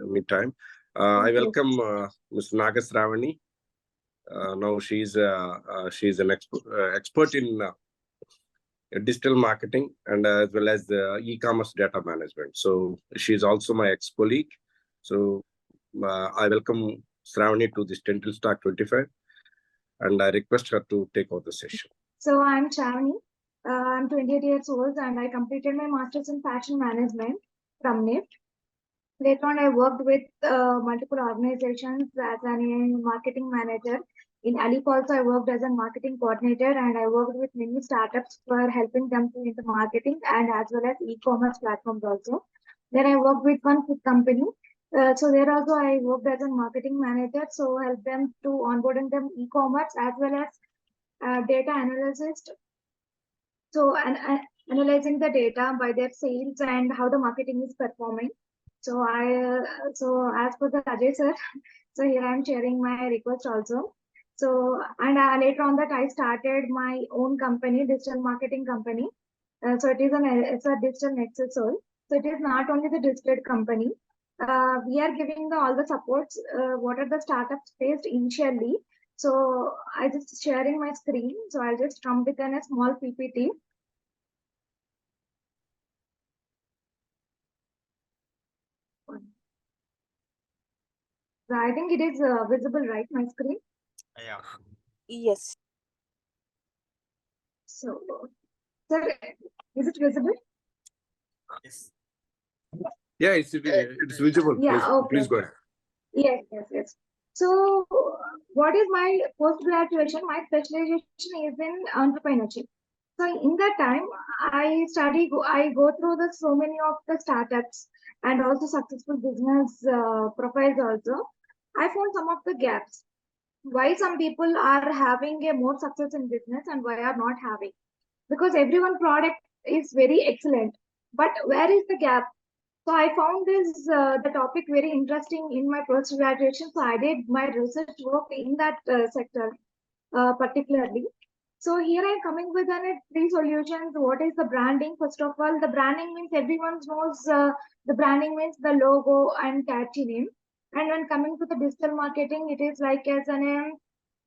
meantime. I welcome Ms. Naga Sravani. Now she's an expert in digital marketing and as well as the e-commerce data management. So she's also my ex-colleague. So I welcome Sravani to this Tendrils Talk-25, and I request her to take over the session. So I'm Sravani. I'm 28 years old and I completed my master's in fashion management from NIFT. Later on, I worked with multiple organizations as a marketing manager. In Alip also, I worked as a marketing coordinator and I worked with many startups for helping them to into marketing and as well as e-commerce platforms also. Then I worked with one food company. So there also I worked as a marketing manager. So help them to onboarding them e-commerce as well as data analyst. So analyzing the data by their sales and how the marketing is performing. So so as per the Ajay sir, so here I am sharing my request also. So and later on that I started my own company, digital marketing company. So it's a digital nexus soul. So it is not only the digital company. We are giving all the supports. What are the startups faced initially? So I just sharing my screen. So I'll just come with a small PPT. I think it is visible, right, my screen? Yeah. Yes. So, sir, is it visible? Yes. Yeah, it's visible. Yeah, Please okay. go ahead. Yes. So, what is my post-graduation? My specialization is in entrepreneurship. So, in that time, I go through so many of the startups and also successful business profiles also. I found some of the gaps. Why some people are having a more success in business and why are not having? Because everyone product is very excellent, but where is the gap? So I found the topic very interesting in my post graduation. So I did my research work in that sector particularly. So here I'm coming with three solutions. What is the branding? First of all, the branding means everyone knows the branding means the logo and catchy name. And when coming to the digital marketing, it is like as an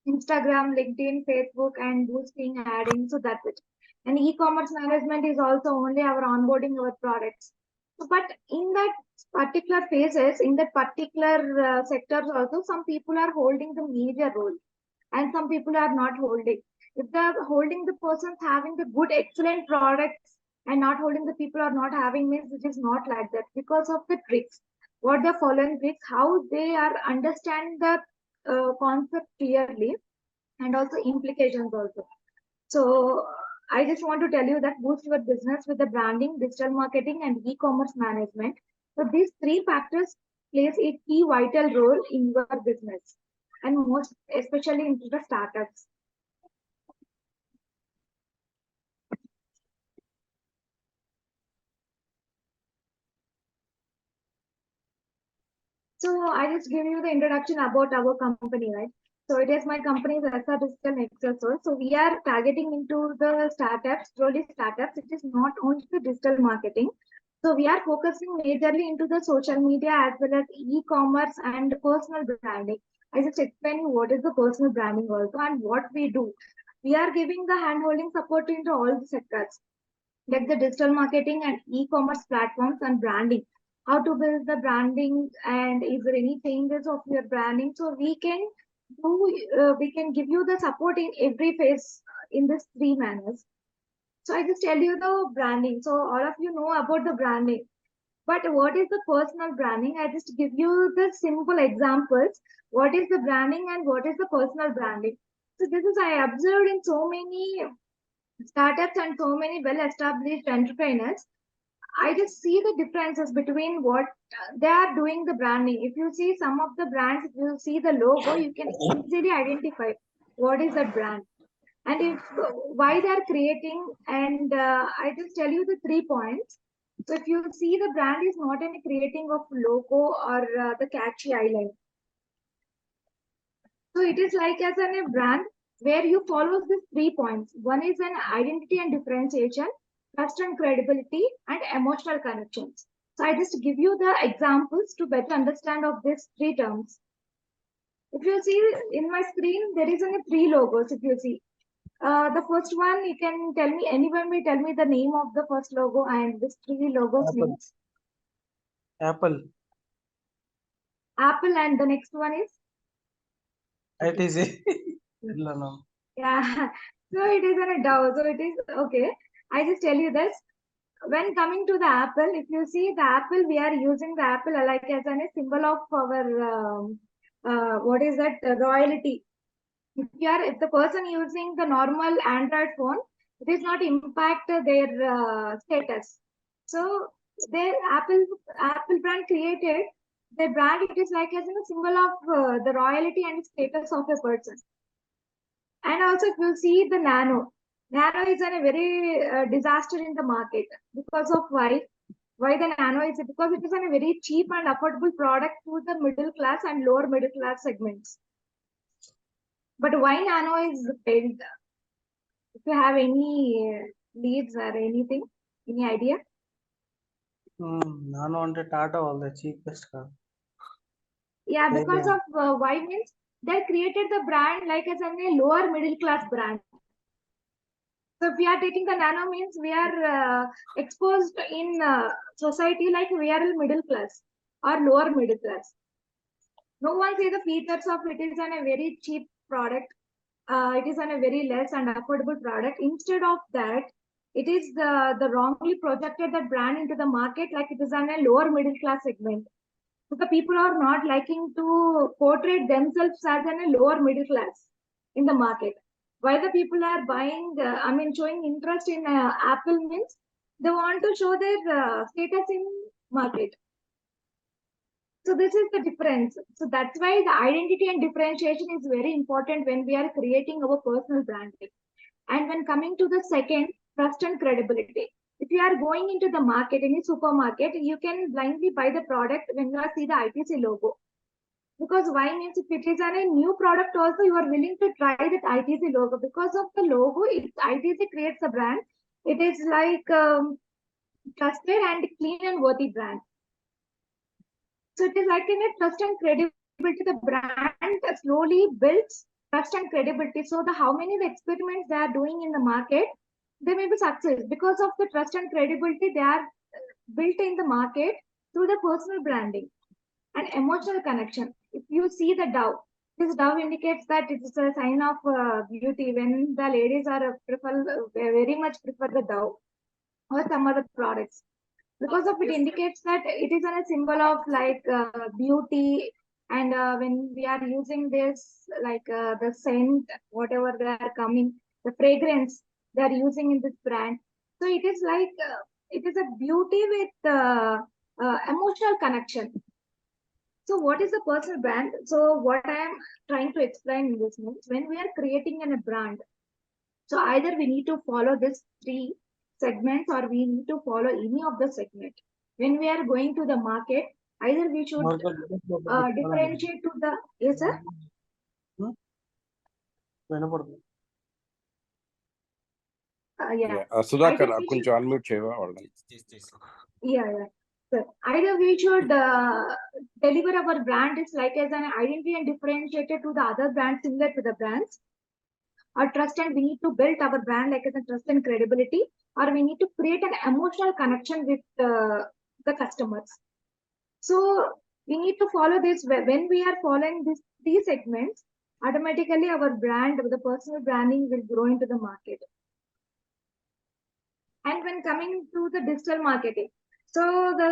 Instagram, LinkedIn, Facebook, and boosting, adding. So that's it. And e-commerce management is also only our onboarding our products. So, but in that particular phases, in that particular sectors also, some people are holding the major role, and some people are not holding. If they're holding the persons having the good, excellent products, and not holding the people are not having means it is not like that because of the tricks. What they're following tricks, how they are understand the concept clearly and also implications also. So I just want to tell you that boost your business with the branding, digital marketing, and e-commerce management. So these three factors plays a key vital role in your business, and most especially into the startups. So I just give you the introduction about our company, right? So it is my company is SR Digital Nexus. So we are targeting into the startups, slowly startups. It is not only the digital marketing. So we are focusing majorly into the social media as well as e-commerce and personal branding. I just explain you what is the personal branding also and what we do. We are giving the hand-holding support into all the sectors, like the digital marketing and e-commerce platforms and branding. How to build the branding and is there any changes of your branding? So we can we can give you the support in every phase in these three manners. So I just tell you the branding. So all of you know about the branding. But what is the personal branding? I just give you the simple examples. What is the branding and what is the personal branding? So this is I observed in so many startups and so many well-established entrepreneurs. I just see the differences between what they are doing the branding. If you see some of the brands, if you see the logo, you can easily identify what is that brand and if why they are creating. And I just tell you the 3 points. So if you see the brand is not any creating of logo or the catchy eyeline. So it is like as a brand where you follow these 3 points. One is an identity and differentiation, trust and credibility, and emotional connections. So I just give you the examples to better understand of these three terms. If you see in my screen, there is only three logos. If you see, the first one, you can tell me, anyone will tell me the name of the first logo and these three logos Apple. names. Apple. Apple, and the next one is? ITC. ಇಲ್ಲ ನಾವು. Yeah, so it is on a Dow. So it is okay. I just tell you this. When coming to the apple, if you see the apple, we are using the apple like as a symbol of our what is that royalty. If the person using the normal Android phone, it is not impact their status. So their Apple brand created their brand. It is like as a symbol of the royalty and status of a person. And also, if you see the Nano is a very disaster in the market because of why? Why the Nano is because it is a very cheap and affordable product to the middle class and lower middle class segments. But why Nano is failed? If you have any leads or anything, any idea? ನಾನು అంటే ಟಾಟಾ వాళ్ళ cheapest car. Yeah, Failed, because yeah. of why means they created the brand like as a lower middle class brand. So if we are taking the Nano means we are exposed in society like we are in middle class or lower middle class. No one see the features of it is on a very cheap product. It is on a very less and affordable product. Instead of that, it is the wrongly projected that brand into the market like it is on a lower middle class segment. So the people are not liking to portray themselves as in a lower middle class in the market. Why the people are buying, showing interest in Apple means they want to show their status in market. So this is the difference. So that's why the identity and differentiation is very important when we are creating our personal branding. And when coming to the second, trust and credibility. If you are going into the market, any supermarket, you can blindly buy the product when you see the ITC logo. Because why means if it is a new product also, you are willing to try that ITC logo. Because of the logo, ITC creates a brand. It is like trusted and clean and worthy brand. So it is like in a trust and credibility, the brand slowly builds trust and credibility. So the how many the experiments they are doing in the market, they may be success because of the trust and credibility they are built in the market through the personal branding and emotional connection. If you see the dove, this dove indicates that it is a sign of beauty. When the ladies are very much prefer the dove or some other products, because of it indicates that it is a symbol of like beauty. And when we are using this like the scent, whatever they are coming, the fragrance they are using in this brand, so it is like it is a beauty with emotional connection. So what is the personal brand? So what I am trying to explain in this means when we are creating a brand, so either we need to follow this three segments or we need to follow any of the segment. When we are going to the market, either we should differentiate to the, yes sir? వినపడదు. Yeah. Sudhakar Either we కొంచెం should- unmute చేయవా వాళ్ళని? Yeah. So either we should deliver our brand is like as an identity and differentiated to the other brands similar to the brands, or trust and we need to build our brand like as a trust and credibility, or we need to create an emotional connection with the customers. So we need to follow this. When we are following these three segments, automatically our brand, the personal branding will grow into the market. And when coming to the digital marketing, so the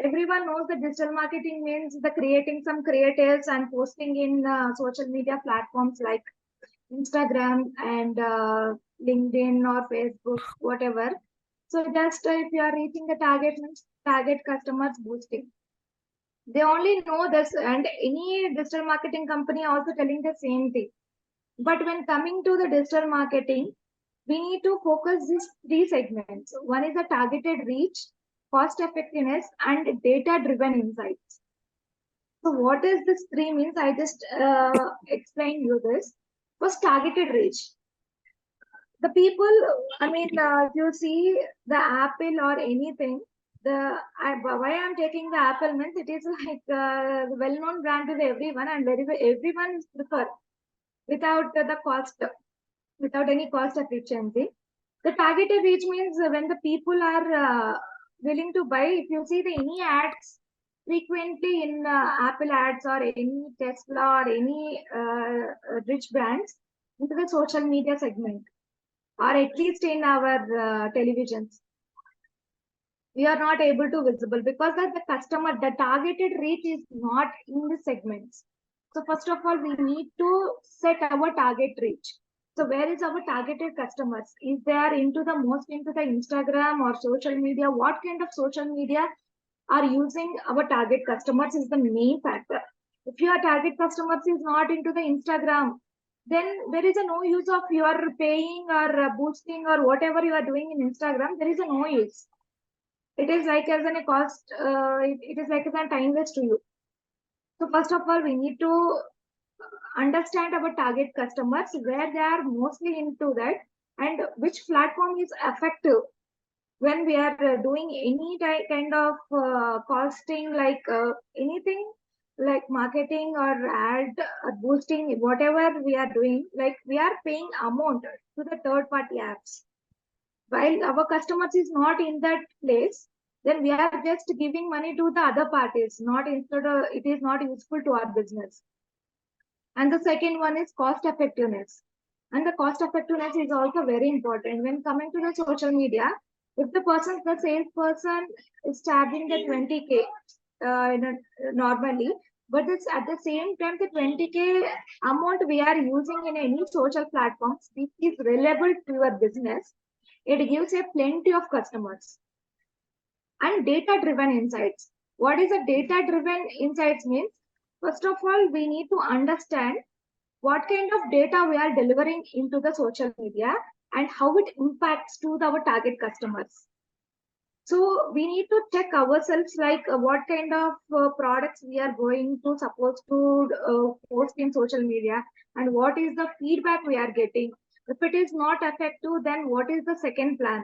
everyone knows that digital marketing means the creating some creatives and posting in social media platforms like Instagram and LinkedIn or Facebook, whatever. So just if you are reaching the target customers boosting, they only know this, and any digital marketing company also telling the same thing. But when coming to the digital marketing, we need to focus these three segments. One is the targeted reach, cost effectiveness, and data driven insights. So what is this three means? I just explain you this. First, targeted reach. The people, if you see the Apple or anything, Why I'm taking the Apple means it is like the well-known brand to everyone and everyone prefer without the cost, without any cost efficiency. The targeted reach means when the people are willing to buy. If you see the any ads frequently in Apple ads or any Tesla or any rich brands into the social media segment or at least in our televisions, we are not able to visible because that the customer, the targeted reach is not in the segments. So first of all, we need to set our target reach. So where is our targeted customers? Is they are into the most into the Instagram or social media? What kind of social media are using our target customers is the main factor. If your target customers is not into the Instagram, then there is a no use of your paying or boosting or whatever you are doing in Instagram. There is a no use. It is like as a cost. It is like as a time waste to you. So first of all, we need to understand our target customers, where they are mostly into that, and which platform is effective when we are doing any kind of costing, like anything like marketing or ad or boosting, whatever we are doing, like we are paying amount to the third party apps. While our customers is not in that place, then we are just giving money to the other parties, not instead of it is not useful to our business. And the second one is cost effectiveness. And the cost effectiveness is also very important when coming to the social media. If the salesperson is charging the 20K normally, but it's at the same time the 20K amount we are using in any social platforms, this is relevant to your business. It gives a plenty of customers. And data driven insights. What is a data driven insights means? First of all, we need to understand what kind of data we are delivering into the social media and how it impacts to our target customers. So we need to check ourselves like what kind of products we are going to supposed to post in social media and what is the feedback we are getting. If it is not effective, then what is the second plan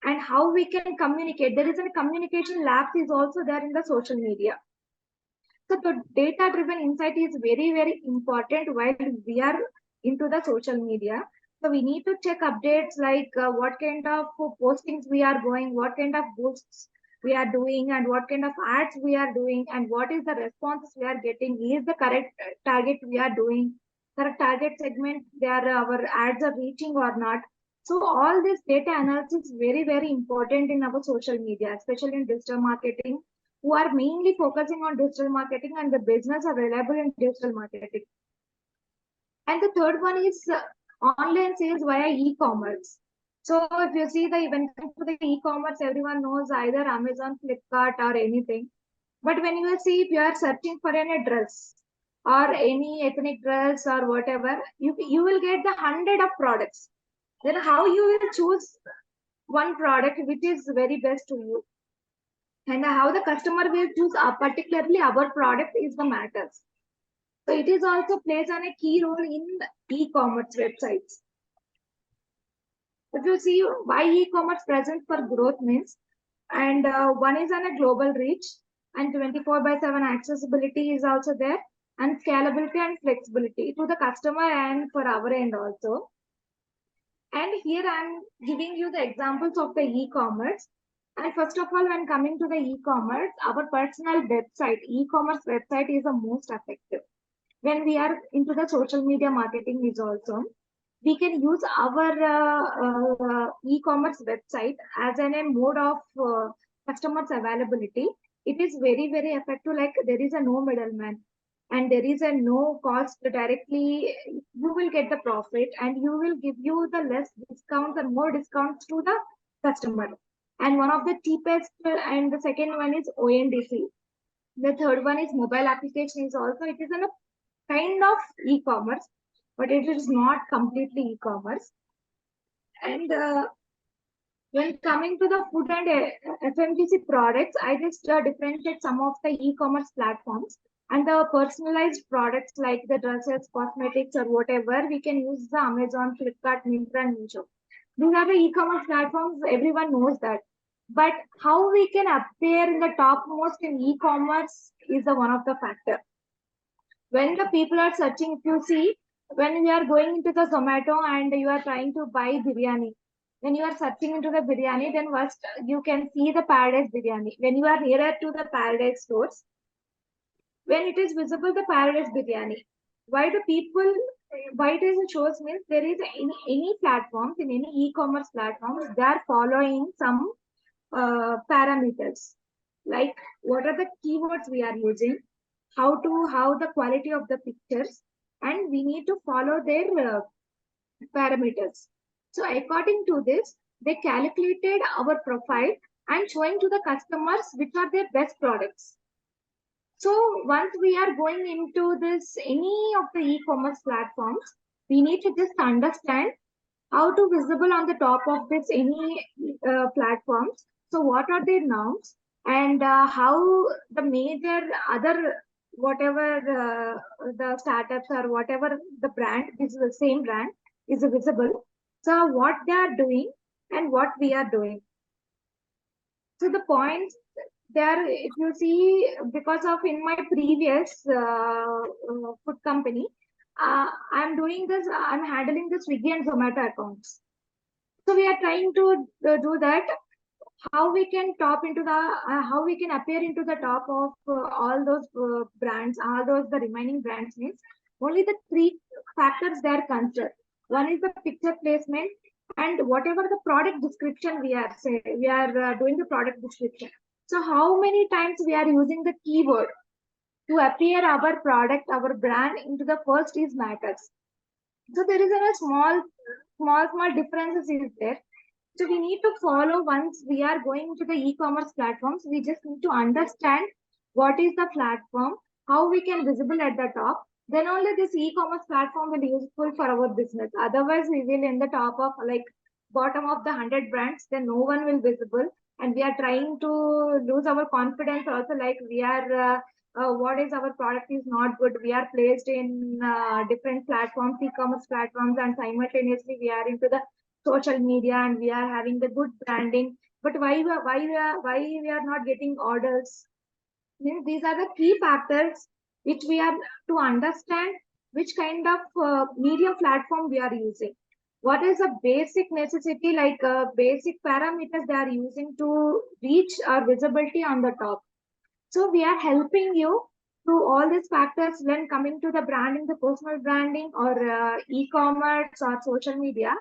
and how we can communicate. There is a communication labs is also there in the social media. So the data driven insight is very, very important while we are into the social media. So we need to check updates like what kind of postings we are going, what kind of boosts we are doing, and what kind of ads we are doing, and what is the responses we are getting. Is the correct target we are doing, correct target segment our ads are reaching or not. So all this data analysis is very, very important in our social media, especially in digital marketing, who are mainly focusing on digital marketing and the business are reliable in digital marketing. And the third one is online sales via e-commerce. So if you see the when coming to the e-commerce, everyone knows either Amazon, Flipkart or anything. But when you see if you are searching for any dress or any ethnic dress or whatever, you will get the 100 of products. Then how you will choose one product which is very best to you? And how the customer will choose particularly our product is the matters. So it is also plays on a key role in e-commerce websites. If you see why e-commerce present for growth means, and one is on a global reach and 24/7 accessibility is also there, and scalability and flexibility to the customer and for our end also. And here I'm giving you the examples of the e-commerce. And first of all, when coming to the e-commerce, our personal website, e-commerce website is the most effective. When we are into the social media marketing is also, we can use our e-commerce website as a mode of customers availability. It is very, very effective. Like there is a no middleman and there is a no cost directly. You will get the profit and you will give you the less discounts and more discounts to the customer. And one of the cheapest and the second one is ONDC. The third one is mobile application is also, it is a kind of e-commerce, but it is not completely e-commerce. And when coming to the food and FMGC products, I just differentiate some of the e-commerce platforms and the personalized products like the dresses, cosmetics or whatever, we can use the Amazon, Flipkart, Myntra and Meesho. These are the e-commerce platforms, everyone knows that. But how we can appear in the topmost in e-commerce is the one of the factor. When the people are searching, if you see, when we are going into the Zomato and you are trying to buy biryani, when you are searching into the biryani, then first you can see the Paradise biryani. When you are nearer to the Paradise stores, when it is visible, the Paradise biryani. Why the people, why it is shows means there is any platforms, in any e-commerce platforms, they are following some parameters, like what are the keywords we are using, how the quality of the pictures, and we need to follow their parameters. So according to this, they calculated our profile and showing to the customers which are their best products. So once we are going into this any of the e-commerce platforms, we need to just understand how to visible on the top of this any platforms. So what are their norms, and how the major other whatever the startups or whatever the brand is the same brand is visible. So what they are doing and what we are doing. So the points there, if you see, because of in my previous food company, I'm doing this, I'm handling the Swiggy and Zomato accounts. So we are trying to do that. How we can top into the, how we can appear into the top of all those brands, all those the remaining brands means only the three factors they are considered. One is the picture placement, and whatever the product description we are saying, we are doing the product description. So how many times we are using the keyword to appear our product, our brand into the first is matters. So there is a small differences is there. So we need to follow once we are going to the e-commerce platforms. We just need to understand what is the platform, how we can visible at the top. Then only this e-commerce platform will be useful for our business. Otherwise, we will in the top of like bottom of the 100 brands. Then no one will visible, and we are trying to lose our confidence. Also, like we are. What is our product is not good. We are placed in different platforms, e-commerce platforms, and simultaneously we are into the social media and we are having the good branding, but why we are not getting orders? Means these are the key factors which we are to understand which kind of medium platform we are using, what is the basic necessity, like basic parameters they are using to reach our visibility on the top. So we are helping you through all these factors when coming to the branding, the personal branding or e-commerce or social media.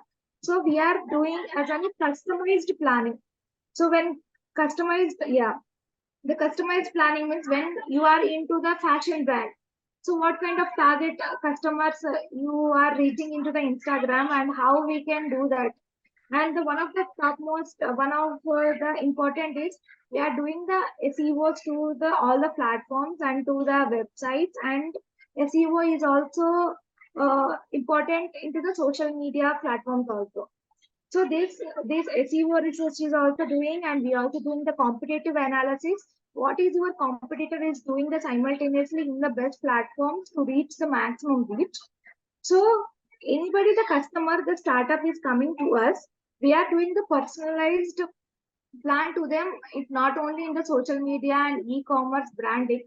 So we are doing as a customized planning. So when customized, yeah, the customized planning means when you are into the fashion brand. So what kind of target customers you are reaching into the Instagram and how we can do that. And the one of the topmost, one of the important is we are doing the SEOs to the all the platforms and to the websites, and SEO is also important into the social media platforms also. So this SEO research is also doing, and we are also doing the competitive analysis. What is your competitor is doing the simultaneously in the best platforms to reach the maximum reach. So anybody, the customer, the startup is coming to us, we are doing the personalized plan to them. It's not only in the social media and e-commerce branding.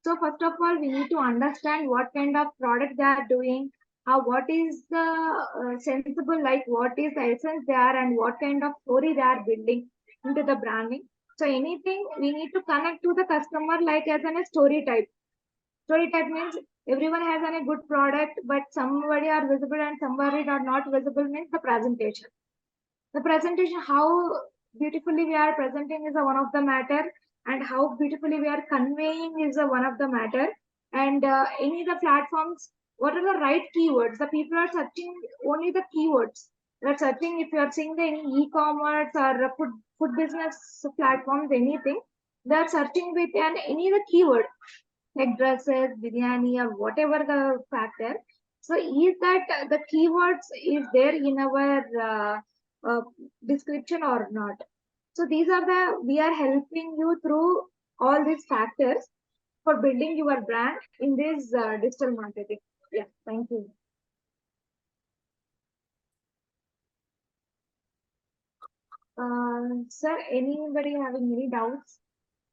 So first of all, we need to understand what kind of product they are doing, how what is the sensible, like what is the essence they are, and what kind of story they are building into the branding. So anything we need to connect to the customer like as a story type. Story type means everyone has a good product, but somebody are visible and somebody are not visible means the presentation. The presentation, how beautifully we are presenting is a one of the matter, and how beautifully we are conveying is a one of the matter. And any of the platforms, what are the right keywords? The people are searching only the keywords. They're searching if you are seeing the any e-commerce or food business platforms, anything. They are searching with any the keyword like dresses, biryani, or whatever the factor. So is that the keywords is there in our description or not? So these are the, we are helping you through all these factors for building your brand in this digital marketing. Yeah, thank you. Sir, anybody having any doubts?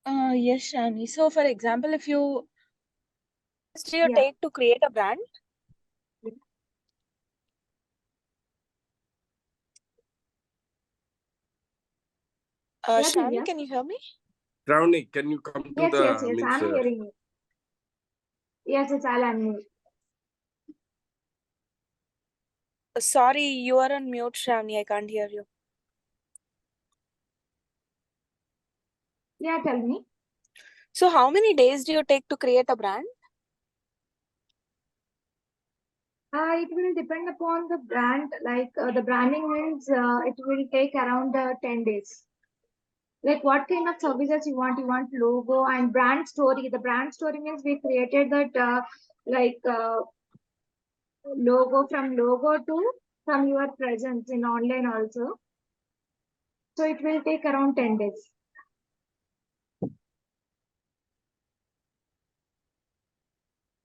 Yes, Shani. So, for example, if you do you Yeah. take to create a brand? Yeah, Shani, Divya. can you hear me? Shravani, can you come to Yes, the yes, yes. means? I'm hearing you. Yes, it's I'll unmute. Sorry, you are on mute, Shani. I can't hear you. Yeah, tell me. So, how many days do you take to create a brand? It will depend upon the brand. Like the branding means it will take around 10 days. Like what kind of services you want? You want logo and brand story. The brand story means we created that logo from your presence in online also. So it will take around 10 days.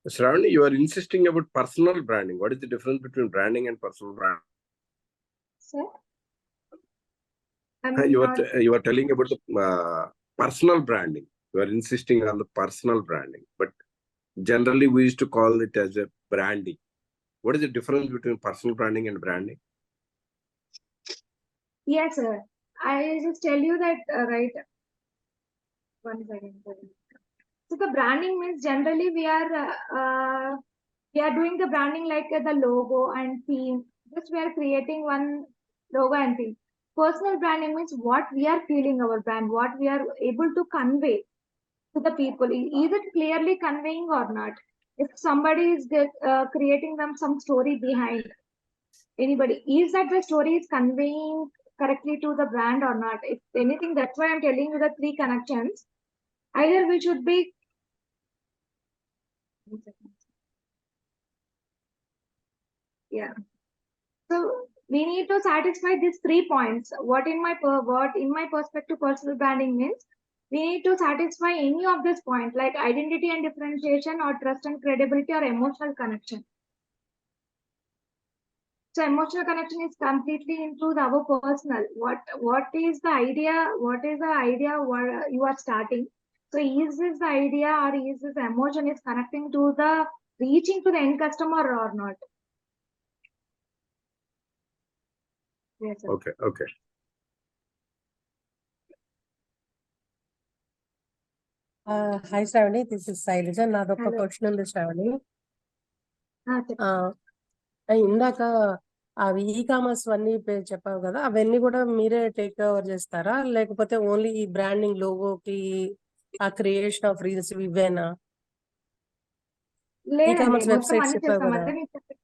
Shravani, you are insisting about personal branding. What is the difference between branding and personal branding? Sir? You are telling about the personal branding. You are insisting on the personal branding, but generally we used to call it as a branding. What is the difference between personal branding and branding? Yes, sir. I just tell you that, right. 1 second. So the branding means generally we are doing the branding like the logo and theme. Just we are creating one logo and theme. Personal branding means what we are feeling our brand, what we are able to convey to the people. Is it clearly conveying or not? If somebody is creating them some story behind anybody, is that the story is conveying correctly to the brand or not? If anything, that's why I'm telling you the 3 connections. Either we should be. Yeah. So we need to satisfy these 3 points. What in my perspective, personal branding means we need to satisfy any of this point, like identity and differentiation, or trust and credibility, or emotional connection. So emotional connection is completely into our personal. What is the idea? What is the idea? What you are starting? So is this the idea, or is this emotion is connecting to the reaching to the end customer or not? Yes, sir. Okay. Hi, Sravani. This is Sailaja. నాది ఒక Hello. Question ఉంది శ్రావణి. చెప్పండి. ఇందాక అవి commerce అన్ని చెప్పావు కదా, అవన్నీ కూడా మీరే టేక్ ఓవర్ చేస్తారా, లేకపోతే ఓన్లీ ఈ బ్రాండింగ్ లోగోకి ఆ క్రియేషన్ ఆఫ్ రీల్స్ ఇవేనా? లేదండి, కామర్స్ మొత్తం వెబ్సైట్స్ అన్ని చెప్పావు చేస్తాం. కదా. అంటే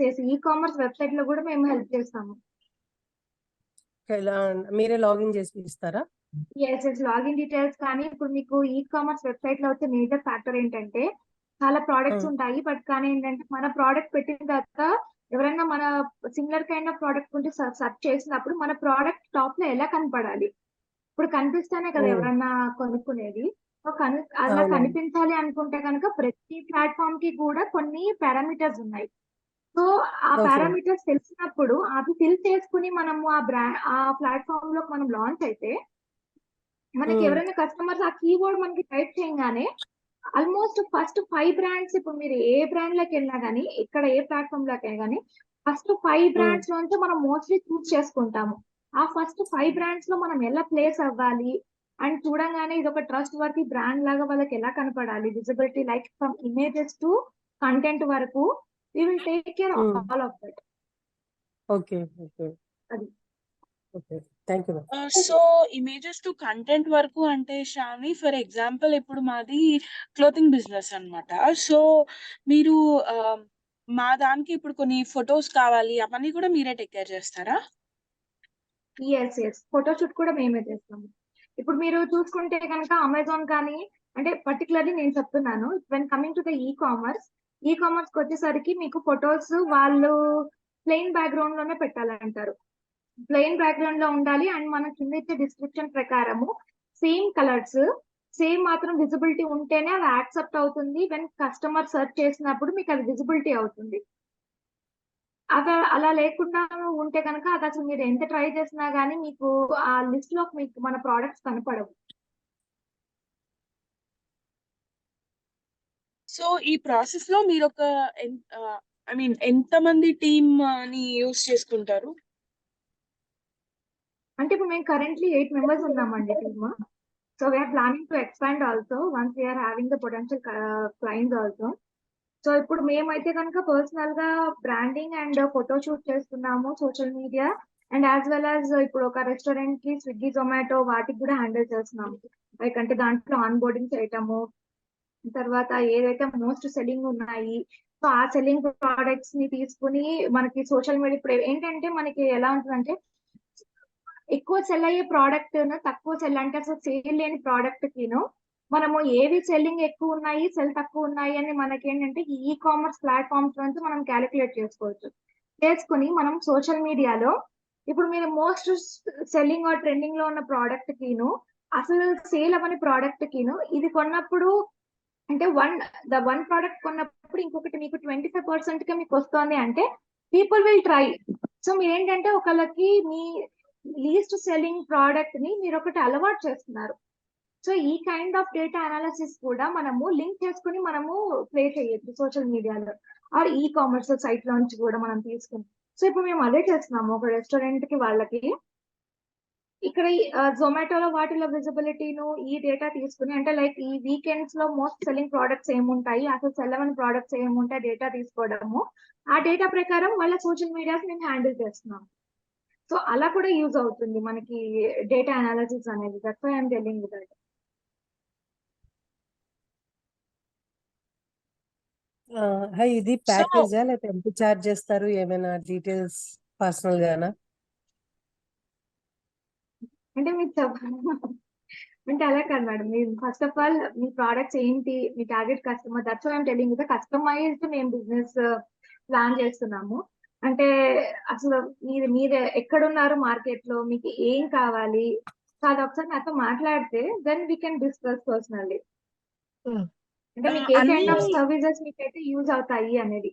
ఎస్ ఈకామర్స్ వెబ్సైట్ లో కూడా మేము హెల్ప్ చేస్తాము. ఇలా మీరే లాగిన్ చేసి ఇస్తారా? ఎస్ లాగిన్ డీటెయిల్స్ కానీ ఇప్పుడు మీకు ఈకామర్స్ వెబ్సైట్ లో వచ్చే మేజర్ ఫ్యాక్టర్ ఏంటంటే చాలా ప్రోడక్ట్స్ ఉంటాయి. బట్ కానీ ఏంటంటే మన ప్రోడక్ట్ పెట్టిన తర్వాత ఎవరైనా మన సిమిలర్ కైండ్ ఆఫ్ ప్రోడక్ట్ గురించి సెర్చ్ చేసినప్పుడు మన ప్రోడక్ట్ టాప్ లో ఎలా కనపడాలి? ఇప్పుడు కనిపిస్తేనే కదా ఎవరన్నా కొనుక్కునేది. అలా అవునండి. కనిపించాలి అనుకుంటే కనుక ప్రతి ప్లాట్ఫామ్ కి కూడా కొన్ని పారామీటర్స్ ఉన్నాయి. సో ఆ Okay. పారామీటర్స్ తెలిసినప్పుడు అవి ఫిల్ చేసుకుని మనము ఆ ప్లాట్ఫామ్ లో మనం లాంచ్ అయితే మనకి ఎవరైనా కస్టమర్స్ ఆ కీవర్డ్ మనకి టైప్ చేయగానే ఆల్మోస్ట్ ఫస్ట్ 5 బ్రాండ్స్, ఇప్పుడు మీరు ఏ బ్రాండ్ లోకి వెళ్ళినా గానీ, ఇక్కడ ఏ ప్లాట్ఫామ్ లోకి అయినా గానీ ఫస్ట్ 5 బ్రాండ్స్ నుంచి మనం మోస్ట్లీ చూస్ చేసుకుంటాము. ఆ ఫస్ట్ 5 బ్రాండ్స్ లో మనం ఎలా ప్లేస్ అవ్వాలి అండ్ చూడంగానే ఇది ఒక ట్రస్ట్ వర్తీ బ్రాండ్ లాగా వాళ్ళకి ఎలా కనపడాలి, visibility like from images to content వరకు we will take care of all of that. Okay. అది. Okay. Thank you. So images to content వరకు అంటే షాని, ఫర్ ఎగ్జాంపుల్ ఇప్పుడు మాది క్లోతింగ్ బిజినెస్ అన్నమాట. సో మీరు మా దానికి ఇప్పుడు కొన్ని ఫొటోస్ కావాలి, అవన్నీ కూడా మీరే టేక్ కేర్ చేస్తారా? ఎస్ ఫోటోషూట్ కూడా మేమే చేస్తాము. ఇప్పుడు మీరు చూసుకుంటే కనుక అమెజాన్ కానీ, అంటే పర్టికులర్లీ నేను చెప్తున్నాను, when coming to the ecommerce కి వచ్చేసరికి మీకు ఫొటోస్ వాళ్ళు ప్లెయిన్ బ్యాక్గ్రౌండ్ లోనే పెట్టాలంటారు. ప్లెయిన్ బ్యాక్గ్రౌండ్ లో ఉండాలి అండ్ మన కింద ఇచ్చే డిస్క్రిప్షన్ ప్రకారము సేమ్ కలర్స్, సేమ్ మాత్రం విజిబిలిటీ ఉంటేనే అది యాక్సెప్ట్ అవుతుంది. వెన్ కస్టమర్ సెర్చ్ చేసినప్పుడు మీకు అది విజిబిలిటీ అవుతుంది. అలా లేకుండా ఉంటే కనుక అది అసలు మీరు ఎంత ట్రై చేసినా గానీ మీకు ఆ లిస్ట్ లో మీకు మన ప్రోడక్ట్స్ కనపడవు. సో ఈ ప్రాసెస్ లో మీరు ఒక ఐ మీన్ ఎంతమంది టీమ్ ని యూస్ చేసుకుంటారు? అంటే ఇప్పుడు మేము కరెంట్లీ 8 members ఉన్నామండి team. So we're planning to expand also once we're having the potential clients also. So ఇప్పుడు మేమైతే కనుక పర్సనల్ గా బ్రాండింగ్ అండ్ ఫోటో షూట్ చేస్తున్నాము, social media and as well as ఇప్పుడు ఒక రెస్టారెంట్ కి స్విగ్గీ జొమాటో వాటికి కూడా హ్యాండిల్ చేస్తున్నాము. లైక్ అంటే దాంట్లో ఆన్ బోర్డింగ్ చేయటము, తర్వాత ఏదైతే మోస్ట్ సెల్లింగ్ ఉన్నాయి సో ఆ సెల్లింగ్ ప్రోడక్ట్స్ ని తీసుకుని మనకి సోషల్ మీడియా ఇప్పుడు ఏంటంటే మనకి ఎలా ఉంటుందంటే ఎక్కువ సెల్ అయ్యే ప్రోడక్ట్ తక్కువ సెల్ అంటే అసలు సేల్ లేని ప్రోడక్ట్ కిను మనము ఏవి సెల్లింగ్ ఎక్కువ ఉన్నాయి సెల్ తక్కువ ఉన్నాయి అని మనకి ఏంటంటే ఈ కామర్స్ ప్లాట్ఫామ్స్ నుంచి మనం క్యాలిక్యులేట్ చేసుకోవచ్చు. చేసుకుని మనం సోషల్ మీడియాలో ఇప్పుడు మీరు మోస్ట్ సెల్లింగ్ ఆర్ ట్రెండింగ్ లో ఉన్న ప్రోడక్ట్ కిను అసలు సేల్ అవ్వని ప్రోడక్ట్ కిను ఇది కొన్నప్పుడు అంటే వన్ ప్రోడక్ట్ కొన్నప్పుడు ఇంకొకటి మీకు 25% గా మీకు వస్తుంది అంటే పీపుల్ విల్ ట్రై. సో మీరు ఏంటంటే ఒకళ్ళకి మీ లీస్ట్ సెల్లింగ్ ప్రోడక్ట్ ని మీరు ఒకటి అలవాటు చేస్తున్నారు. సో ఈ కైండ్ ఆఫ్ డేటా అనాలిసిస్ కూడా మనము లింక్ చేసుకుని మనము ప్లే చేయొచ్చు సోషల్ మీడియాలో ఆర్ ఈ కామర్స్ సైట్ నుంచి కూడా మనం తీసుకుని. సో ఇప్పుడు మేము అదే చేస్తున్నాము ఒక రెస్టారెంట్ కి వాళ్ళకి ఇక్కడ జొమాటోలో వాటిలో విజిబిలిటీను ఈ డేటా తీసుకుని అంటే లైక్ ఈ వీకెండ్స్ లో మోస్ట్ సెల్లింగ్ ప్రోడక్ట్స్ ఏముంటాయి అసలు సెల్ అవ్వని ప్రోడక్ట్స్ ఏముంటాయి డేటా తీసుకోవడము ఆ డేటా ప్రకారం వాళ్ళ సోషల్ మీడియాస్ మేము హ్యాండిల్ చేస్తున్నాం. సో అలా కూడా యూజ్ అవుతుంది మనకి డేటా అనాలిసిస్ అనేది. That's why I'm telling that. ఇది ప్యాకేజా లేకపోతే ఎంత చార్జ్ చేస్తారు, ఏమైనా డీటెయిల్స్ పర్సనల్ గానా? అంటే మీకు అంటే అలా కాదు మేడం, మీరు ఫస్ట్ ఆఫ్ ఆల్ మీ ప్రోడక్ట్స్ ఏంటి, మీ target customer, that's why I'm telling the customized మేము బిజినెస్ ప్లాన్ చేస్తున్నాము. అంటే అసలు మీరు ఎక్కడున్నారు మార్కెట్ లో, మీకు ఏం కావాలి, సో అది ఒకసారి నాతో మాట్లాడితే then we can discuss personally. అంటే మీకు ఏ కైండ్ ఆఫ్ సర్వీసెస్ మీకైతే యూజ్ అవుతాయి అనేది.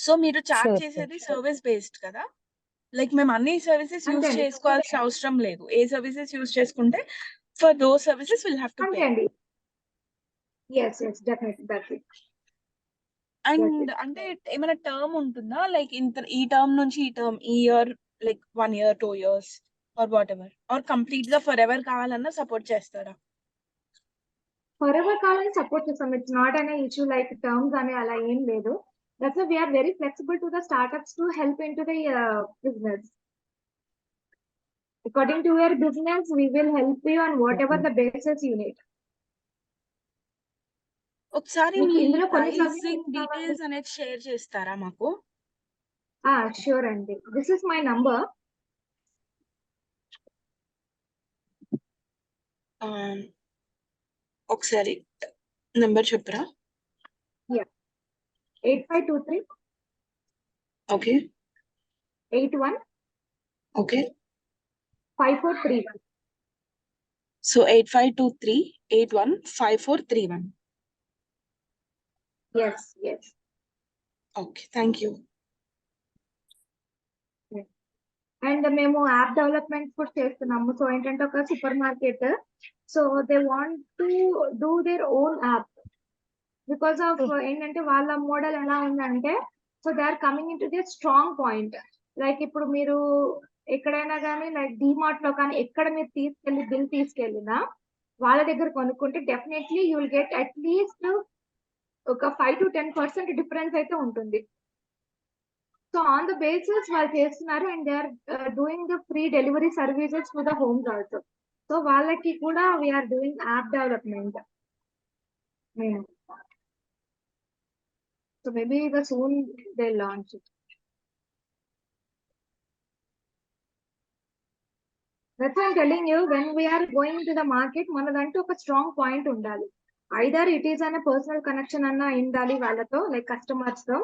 సో మీరు చార్జ్ Sure, చేసేది sure. సర్వీస్ బేస్డ్ కదా? లైక్ మేము అన్ని సర్వీసెస్ యూజ్ అంతే అండి. చేసుకోవాల్సిన అవసరం లేదు. ఏ సర్వీసెస్ యూజ్ చేసుకుంటే for those services will have to అంతే పే. అండి. Yes definitely that's it. And అంటే ఏమైనా టర్మ్ ఉంటుందా? లైక్ ఇంత ఈ టర్మ్ నుంచి ఈ టర్మ్ ఈ year like 1 year 2 years or whatever, or complete గా ఫర్ ఎవర్ కావాలన్నా సపోర్ట్ చేస్తారా? ఫర్ ఎవర్ కావాలని సపోర్ట్ చేస్తాం. ఇట్స్ నాట్ అనే ఇష్యూ లైక్ టర్మ్స్ అనే అలా ఏం లేదు. That's why we're very flexible to the startups to help in to the business. According to your business we will help you on whatever the basis you need. ఒకసారి మీకు మీ ఇందులో కొన్ని pricing details అనేది share చేస్తారా మాకు? Sure అండి. This is my number. ఒకసారి number చెప్పరా? 8523 okay 81 okay 5431. So 8523815431. Yes okay, thank you. And మేము యాప్ డెవలప్మెంట్ కూడా చేస్తున్నాము. సో ఏంటంటే ఒక super market, so they want to do their own app because of ఏంటంటే వాళ్ళ మోడల్ ఎలా ఉందంటే so they are coming in to the strong point. Like ఇప్పుడు మీరు ఎక్కడైనా కానీ లైక్ డిమార్ట్ లో కానీ ఎక్కడ మీరు తీసుకెళ్లి బిల్ తీసుకెళ్ళినా వాళ్ళ దగ్గర కొనుక్కుంటే definitely you will get at least ఒక 5 to 10% డిఫరెన్స్ అయితే ఉంటుంది. సో ఆన్ ద బేసిస్ వాళ్ళు చేస్తున్నారు and they are doing the free delivery services to the homes also. So వాళ్ళకి కూడా we are doing app development. So maybe soon they launch it. That's why I'm telling you, when we are going to the market, మనదంటూ ఒక strong point ఉండాలి. Either it is అనే personal connection అన్నా ఉండాలి వాళ్ళతో, like customers తో,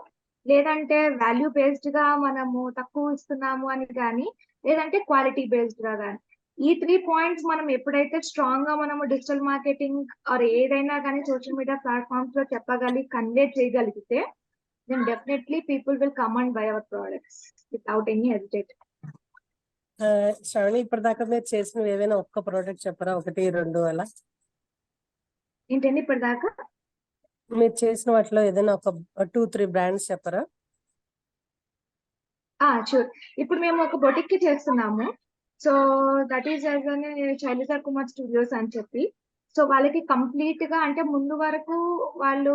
లేదంటే value based గా మనము తక్కువ ఇస్తున్నాము అని కానీ, లేదంటే క్వాలిటీ బేస్డ్ గా కానీ. ఈ 3 points మనం ఎప్పుడైతే స్ట్రాంగ్ గా మనము డిజిటల్ మార్కెటింగ్ ఆర్ ఏదైనా కానీ సోషల్ మీడియా ప్లాట్ఫామ్స్ లో చెప్పగలిగి కన్వే చేయగలిగితే then definitely people will come and buy our products without any hesitation. Sravani ఇప్పటిదాకా మీరు చేసినవి ఏవైనా ఒక్క ప్రోడక్ట్ చెప్పరా, 1, 2 అలా? ఏంటండి ఇప్పటిదాకా? మీరు చేసిన వాటిలో ఏదైనా ఒక 2, 3 బ్రాండ్స్ చెప్పరా? షూర్. ఇప్పుడు మేము ఒక బొటిక్ కి చేస్తున్నాము. So that is Shailaja Kumar studios అని చెప్పి. సో వాళ్ళకి కంప్లీట్ గా అంటే ముందు వరకు వాళ్ళు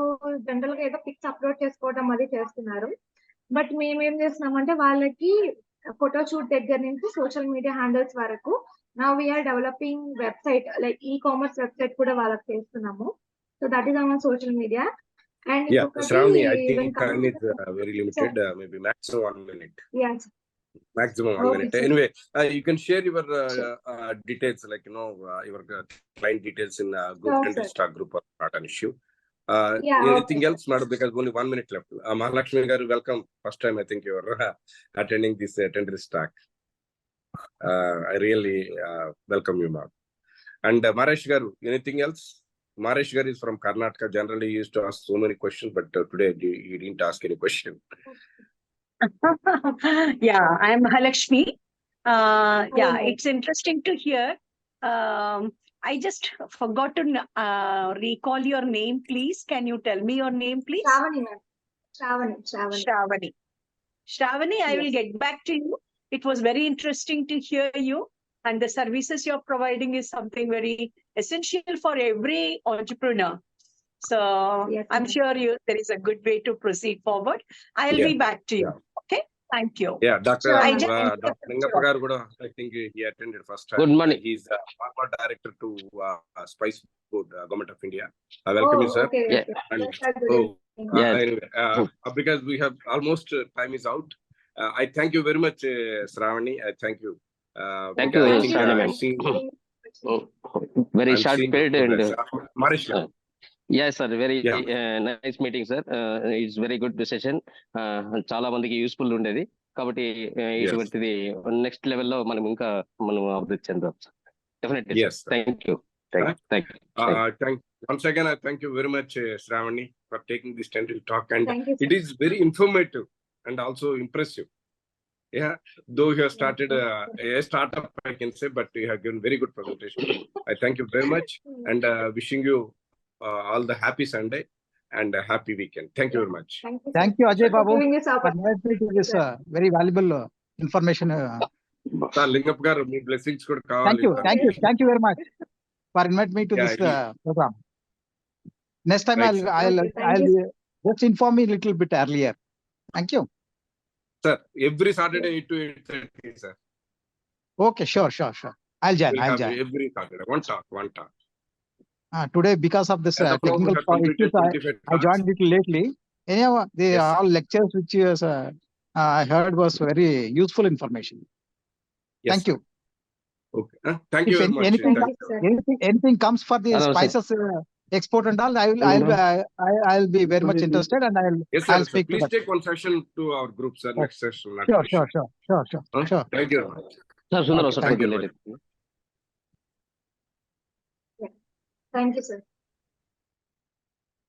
జనరల్ గా ఏదో పిక్స్ అప్లోడ్ చేసుకోవడం అది చేస్తున్నారు. బట్ మేమేం చేస్తున్నామంటే వాళ్ళకి ఫోటో షూట్ దగ్గర నుంచి సోషల్ మీడియా హ్యాండిల్స్ వరకు now we're developing website like ecommerce website కూడా వాళ్ళకి చేస్తున్నాము. So that is our social media. And Yeah, Sravani, I think when time coming is to very limited, maybe maximum 1 minute. yes, Maximum 1 Okay, minute. sir. Anyway, you can share your Sure. details, like, you know, your client details in group, Sure, Tendrils sir. stock group, or not an issue. Yeah, Anything okay, else, madam? Because only 1 minute left. Mahalakshmi garu, welcome. First time I think you are attending this Tendrils stock. I really welcome you, ma'am. And Maresh garu, anything else? Maresh garu is from Karnataka. Generally, he used to ask so many questions, but today he didn't ask any question. Yeah, I'm Mahalakshmi. Yeah, Hello. it's interesting to hear. I just forgot to recall your name, please. Can you tell me your name, please? Shravani ma'am. Shravani. Shravani. Shravani, I will Yes. get back to you. It was very interesting to hear you. And the services you're providing is something very essential for every entrepreneur. So Yes, I'm ma'am. sure there is a good way to proceed forward. I'll Yeah, be back to you. Okay? Thank you. Yeah, Dr. Sure, I ma'am. just Dr. Lingappa garu kuda, I think he attended first time. Good morning. He's former director to Spice Food, Government of India. I welcome you, sir. Okay, Yeah. okay. And That's a good so, evening. Yes. anyway, because we have almost time is out, I thank you very much, Sravani. I thank you. Thank Because you, I think Shravani, I'm ma'am. seeing, Very I'm short seeing period and progress. Maresh garu. yes sir, very Yeah. nice meeting sir. It's very good session. చాలా మందికి useful ఉండేది కాబట్టి ఇటువంటిది next level లో మనం ఇంకా మనం అభివృద్ధి చెందాం definitely. Yes, sir. Thank you. Once again, I thank you very much, Sravani, for taking this Tendrils talk, and Thank you, it sir. is very informative and also impressive. Yeah, though you have started a startup, I can say, but you have given very good presentation. I thank you very much, and wishing you all the happy Sunday and a happy weekend. Thank you very much. Thank you, sir. Thank you, Ajay For Babu, giving this for opportunity. inviting me to this very valuable information. Sir, Lingappa garu, me blessings కూడా Thank కావాలి. you, thank you very much for inviting me to Yeah, this program. Next time Right, sir. I'll Okay, thank you. just inform me a little bit earlier. Thank you. Sir, every Saturday 8 to 8:30, sir. Okay, sure. I'll join. We'll have every Saturday one talk. Today, because of this As of now, we technical have completed issues, 25 I joined talks. little lately. Anyhow, Yes, sir. all lectures which I heard was very useful information. Yes, Thank sir. you. Okay. Thank you If very much. anything, Thank you, sir. anything comes for the Hello, sir. spices export and all, I'll be very much interested, and Yes, sir. I'll speak to Please that. take one session to our group, sir. Next session. not Sure. an issue. Huh? Thank you very much. Sir Sundaram Okay, sir thank you. కొంచెం late. Thank you, sir.